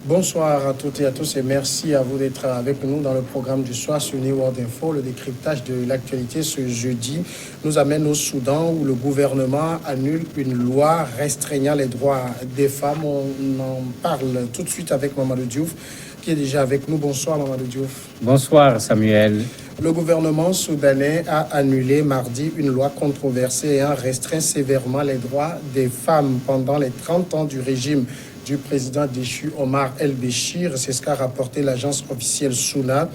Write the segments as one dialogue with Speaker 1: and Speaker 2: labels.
Speaker 1: Bonsoir à toutes et à tous et merci à vous d'être avec nous dans le programme du soir sur New World Info. Le décryptage de l'actualité ce jeudi nous amène au Soudan où le gouvernement annule une loi restreignant les droits des femmes. On en parle tout de suite avec Mamadou Diouf qui est déjà avec nous. Bonsoir Mamadou Diouf.
Speaker 2: Bonsoir Samuel.
Speaker 1: Le gouvernement soudanais a annulé mardi une loi controversée ayant restreint sévèrement les droits des femmes pendant les 30 ans du régime du président déchu Omar el-Béchir. C'est ce qu'a rapporté l'agence officielle SUNA.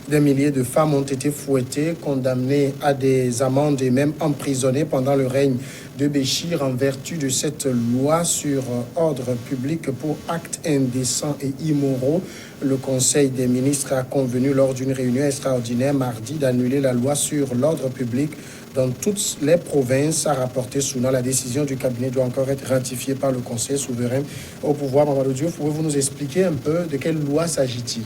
Speaker 1: Des milliers de femmes ont été fouettées, condamnées à des amendes et même emprisonnées pendant le règne de Béchir en vertu de cette loi sur ordre public pour actes indécents et immoraux. Le Conseil des ministres a convenu lors d'une réunion extraordinaire mardi d'annuler la loi sur l'ordre public dans toutes les provinces, a rapporté Souna. La décision du cabinet doit encore être ratifiée par le Conseil souverain au pouvoir. Mamadou Diouf, pouvez-vous nous expliquer un peu de quelle loi s'agit-il?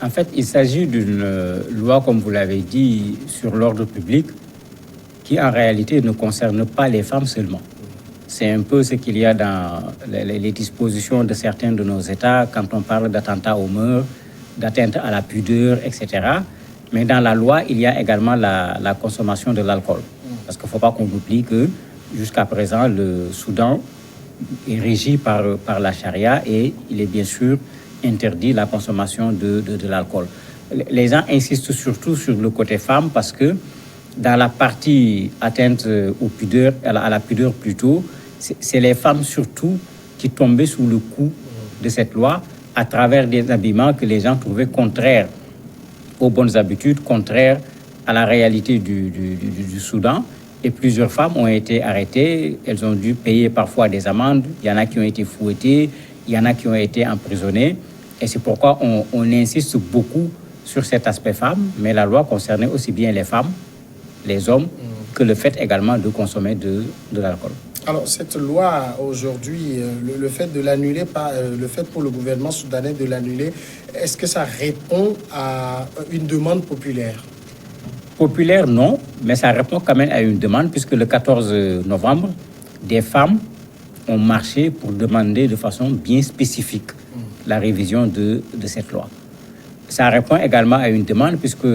Speaker 2: En fait, il s'agit d'une loi, comme vous l'avez dit, sur l'ordre public, qui en réalité ne concerne pas les femmes seulement. C'est un peu ce qu'il y a dans les dispositions de certains de nos États quand on parle d'attentats aux mœurs, d'atteinte à la pudeur, etc. Mais dans la loi, il y a également la consommation de l'alcool. Parce qu'il ne faut pas qu'on oublie que jusqu'à présent, le Soudan est régi par la charia et il est bien sûr interdit la consommation de l'alcool. Les gens insistent surtout sur le côté femme parce que dans la partie atteinte aux pudeurs, à la pudeur plutôt, c'est les femmes surtout qui tombaient sous le coup de cette loi à travers des habillements que les gens trouvaient contraires aux bonnes habitudes, contraires à la réalité du Soudan. Et plusieurs femmes ont été arrêtées, elles ont dû payer parfois des amendes, il y en a qui ont été fouettées, il y en a qui ont été emprisonnés. Et c'est pourquoi on insiste beaucoup sur cet aspect femme, mais la loi concernait aussi bien les femmes, les hommes, que le fait également de consommer de l'alcool.
Speaker 1: Alors, cette loi, aujourd'hui, le fait de l'annuler, le fait pour le gouvernement soudanais de l'annuler, est-ce que ça répond à une demande populaire?
Speaker 2: Populaire, non, mais ça répond quand même à une demande, puisque le 14 novembre, des femmes ont marché pour demander de façon bien spécifique la révision de cette loi. Ça répond également à une demande, puisque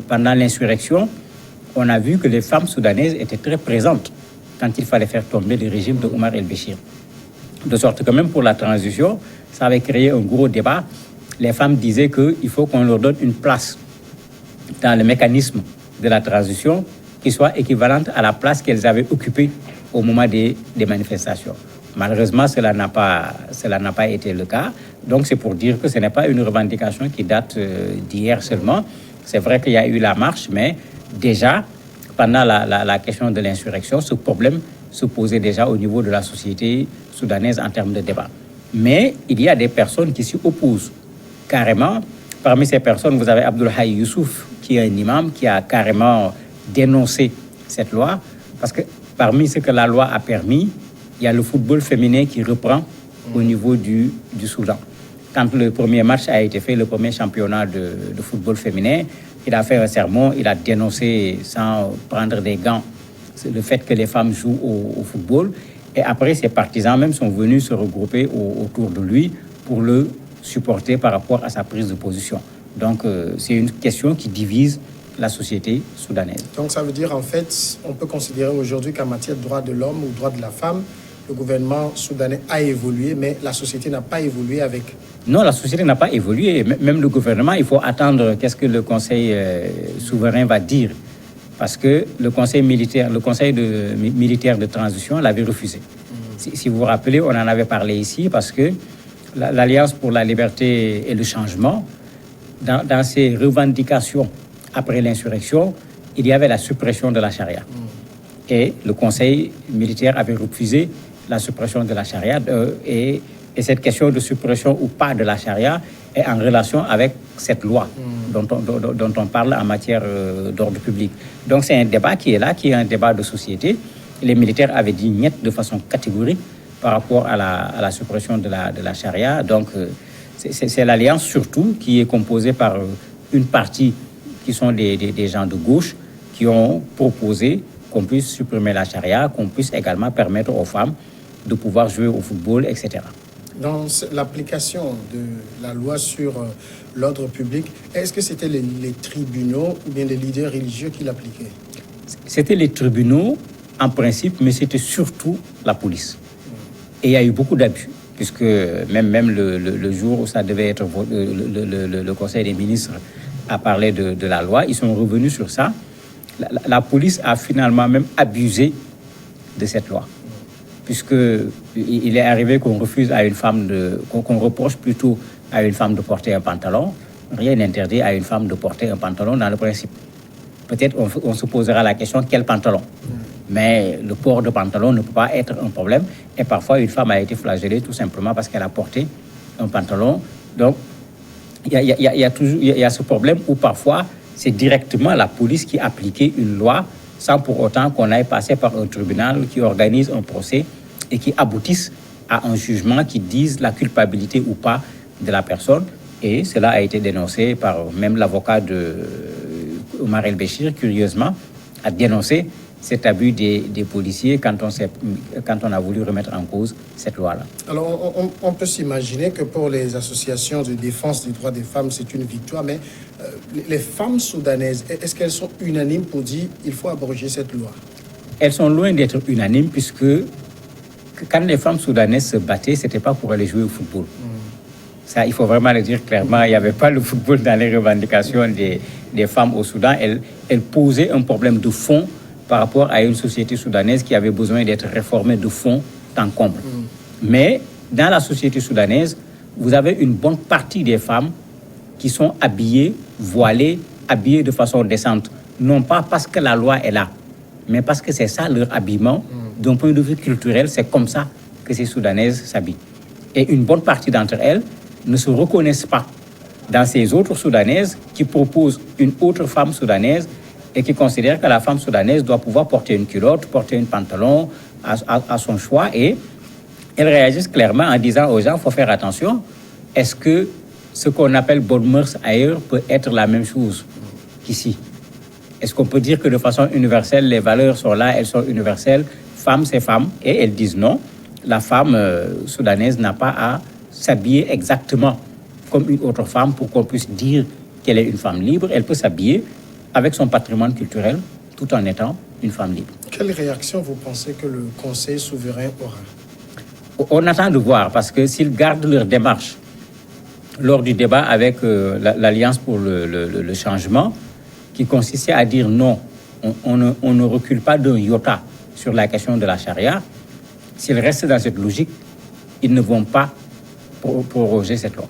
Speaker 2: pendant l'insurrection, on a vu que les femmes soudanaises étaient très présentes quand il fallait faire tomber le régime de Omar el-Béchir. De sorte que même pour la transition, ça avait créé un gros débat. Les femmes disaient qu'il faut qu'on leur donne une place dans le mécanisme de la transition qui soit équivalente à la place qu'elles avaient occupée au moment des manifestations. Malheureusement, cela n'a pas été le cas. Donc, c'est pour dire que ce n'est pas une revendication qui date d'hier seulement. C'est vrai qu'il y a eu la marche, mais déjà, pendant la question de l'insurrection, ce problème se posait déjà au niveau de la société soudanaise en termes de débat. Mais il y a des personnes qui s'y opposent carrément. Parmi ces personnes, vous avez Abdoulaye Youssouf, qui est un imam, qui a carrément dénoncé cette loi, parce que parmi ce que la loi a permis, il y a le football féminin qui reprend au niveau du Soudan. Quand le premier match a été fait, le premier championnat de football féminin, il a fait un sermon, il a dénoncé sans prendre des gants le fait que les femmes jouent au football. Et après, ses partisans même sont venus se regrouper autour de lui pour le supporter par rapport à sa prise de position. Donc, c'est une question qui divise la société soudanaise.
Speaker 1: Donc, ça veut dire, en fait, on peut considérer aujourd'hui qu'en matière de droits de l'homme ou droits de la femme, le gouvernement soudanais a évolué, mais la société n'a pas évolué avec.
Speaker 2: Non, la société n'a pas évolué. Même le gouvernement, il faut attendre qu'est-ce que le Conseil souverain va dire. Parce que le Conseil militaire de transition l'avait refusé. Si vous vous rappelez, on en avait parlé ici parce que l'Alliance pour la liberté et le changement, dans ses revendications après l'insurrection, il y avait la suppression de la charia. Et le Conseil militaire avait refusé la suppression de la charia. Et cette question de suppression ou pas de la charia est en relation avec cette loi dont on parle en matière d'ordre public. Donc c'est un débat qui est là, qui est un débat de société. Les militaires avaient dit niet de façon catégorique par rapport à la suppression de la charia. Donc c'est l'alliance surtout qui est composée par une partie qui sont des gens de gauche qui ont proposé qu'on puisse supprimer la charia, qu'on puisse également permettre aux femmes de pouvoir jouer au football, etc.
Speaker 1: Dans l'application de la loi sur l'ordre public, est-ce que c'était les tribunaux ou bien les leaders religieux qui l'appliquaient?
Speaker 2: C'était les tribunaux en principe, mais c'était surtout la police. Et il y a eu beaucoup d'abus, puisque même le jour où ça devait être le Conseil des ministres a parlé de la loi, ils sont revenus sur ça. La police a finalement même abusé de cette loi, puisque il est arrivé qu'on refuse à une femme qu'on reproche plutôt à une femme de porter un pantalon. Rien n'interdit à une femme de porter un pantalon dans le principe. Peut-être on se posera la question quel pantalon. Mais le port de pantalon ne peut pas être un problème. Et parfois, une femme a été flagellée tout simplement parce qu'elle a porté un pantalon. Donc, il y a ce problème où parfois, c'est directement la police qui appliquait une loi sans pour autant qu'on aille passer par un tribunal qui organise un procès et qui aboutisse à un jugement qui dise la culpabilité ou pas de la personne. Et cela a été dénoncé par même l'avocat de Omar El-Béchir, curieusement, a dénoncé cet abus des policiers quand on a voulu remettre en cause cette loi-là.
Speaker 1: Alors, on peut s'imaginer que pour les associations de défense des droits des femmes, c'est une victoire, mais les femmes soudanaises, est-ce qu'elles sont unanimes pour dire qu'il faut abroger cette loi?
Speaker 2: Elles sont loin d'être unanimes, puisque quand les femmes soudanaises se battaient, ce n'était pas pour aller jouer au football. Ça, il faut vraiment le dire clairement, il n'y avait pas le football dans les revendications des femmes au Soudan. Elles posaient un problème de fond par rapport à une société soudanaise qui avait besoin d'être réformée de fond en comble. Mais dans la société soudanaise, vous avez une bonne partie des femmes qui sont habillées, voilées, habillées de façon décente. Non pas parce que la loi est là, mais parce que c'est ça leur habillement. D'un point de vue culturel, c'est comme ça que ces Soudanaises s'habillent. Et une bonne partie d'entre elles ne se reconnaissent pas dans ces autres Soudanaises qui proposent une autre femme soudanaise et qui considèrent que la femme soudanaise doit pouvoir porter une culotte, porter un pantalon à son choix. Et elles réagissent clairement en disant aux gens, il faut faire attention, est-ce que ce qu'on appelle bonne mœurs ailleurs peut être la même chose qu'ici? Est-ce qu'on peut dire que de façon universelle, les valeurs sont là, elles sont universelles, femme c'est femme? Et elles disent non, la femme soudanaise n'a pas à s'habiller exactement comme une autre femme pour qu'on puisse dire qu'elle est une femme libre. Elle peut s'habiller avec son patrimoine culturel, tout en étant une femme libre.
Speaker 1: Quelle réaction vous pensez que le Conseil souverain aura?
Speaker 2: On attend de voir, parce que s'ils gardent leur démarche lors du débat avec l'Alliance pour le changement, qui consistait à dire non, on ne recule pas d'un iota sur la question de la charia, s'ils restent dans cette logique, ils ne vont pas proroger cette loi.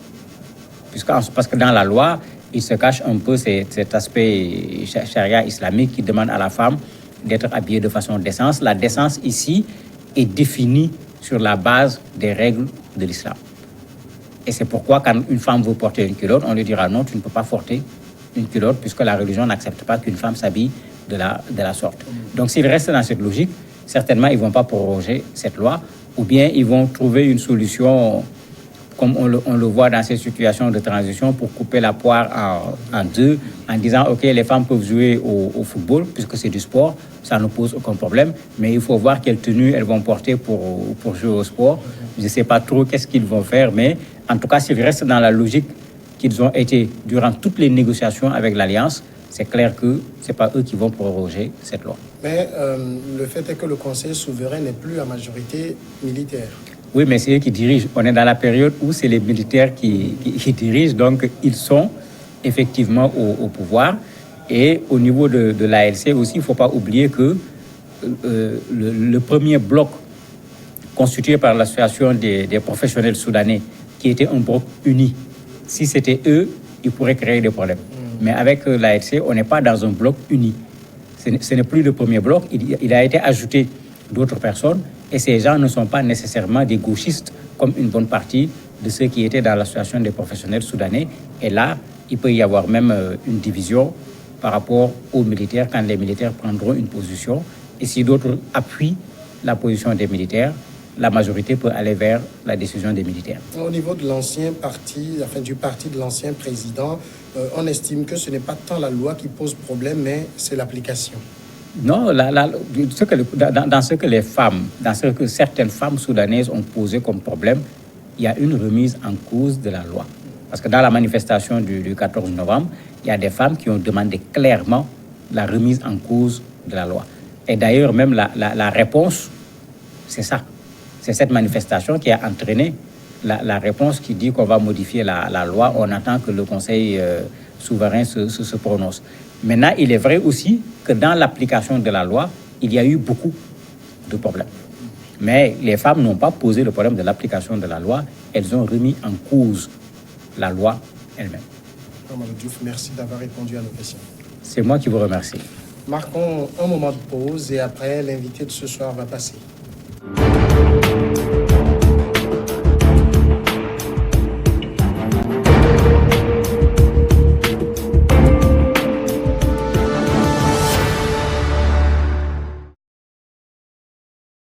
Speaker 2: Parce que dans la loi, il se cache un peu cet aspect charia islamique qui demande à la femme d'être habillée de façon décente. La décence ici est définie sur la base des règles de l'islam. Et c'est pourquoi quand une femme veut porter une culotte, on lui dira non, tu ne peux pas porter une culotte puisque la religion n'accepte pas qu'une femme s'habille de la sorte. Donc s'ils restent dans cette logique, certainement ils ne vont pas proroger cette loi, ou bien ils vont trouver une solution comme on le voit dans ces situations de transition, pour couper la poire en deux, en disant, OK, les femmes peuvent jouer au football, puisque c'est du sport, ça ne pose aucun problème, mais il faut voir quelle tenue elles vont porter pour jouer au sport. Je ne sais pas trop qu'est-ce qu'ils vont faire, mais en tout cas, s'ils restent dans la logique qu'ils ont été durant toutes les négociations avec l'Alliance, c'est clair que ce n'est pas eux qui vont proroger cette loi.
Speaker 1: Mais le fait est que le Conseil souverain n'est plus à majorité militaire.
Speaker 2: Oui, mais c'est eux qui dirigent. On est dans la période où c'est les militaires qui dirigent, donc ils sont effectivement au pouvoir. Et au niveau de l'ALC aussi, il ne faut pas oublier que le premier bloc constitué par l'association des professionnels soudanais, qui était un bloc uni, si c'était eux, ils pourraient créer des problèmes. Mais avec l'ALC, on n'est pas dans un bloc uni. Ce n'est plus le premier bloc, il a été ajouté d'autres personnes. Et ces gens ne sont pas nécessairement des gauchistes, comme une bonne partie de ceux qui étaient dans l'association des professionnels soudanais. Et là, il peut y avoir même une division par rapport aux militaires, quand les militaires prendront une position. Et si d'autres appuient la position des militaires, la majorité peut aller vers la décision des militaires.
Speaker 1: Au niveau de l'ancien parti, du parti de l'ancien président, on estime que ce n'est pas tant la loi qui pose problème, mais c'est l'application.
Speaker 2: Non, dans ce que certaines femmes soudanaises ont posé comme problème, il y a une remise en cause de la loi. Parce que dans la manifestation du 14 novembre, il y a des femmes qui ont demandé clairement la remise en cause de la loi. Et d'ailleurs, même la réponse, c'est ça. C'est cette manifestation qui a entraîné la réponse qui dit qu'on va modifier la loi. On attend que le Conseil souverain se prononce. Maintenant, il est vrai aussi que dans l'application de la loi, il y a eu beaucoup de problèmes. Mais les femmes n'ont pas posé le problème de l'application de la loi. Elles ont remis en cause la loi elle-même.
Speaker 1: Amadou Diouf, merci d'avoir répondu à nos questions.
Speaker 2: C'est moi qui vous remercie.
Speaker 1: Marquons un moment de pause et après, l'invité de ce soir va passer.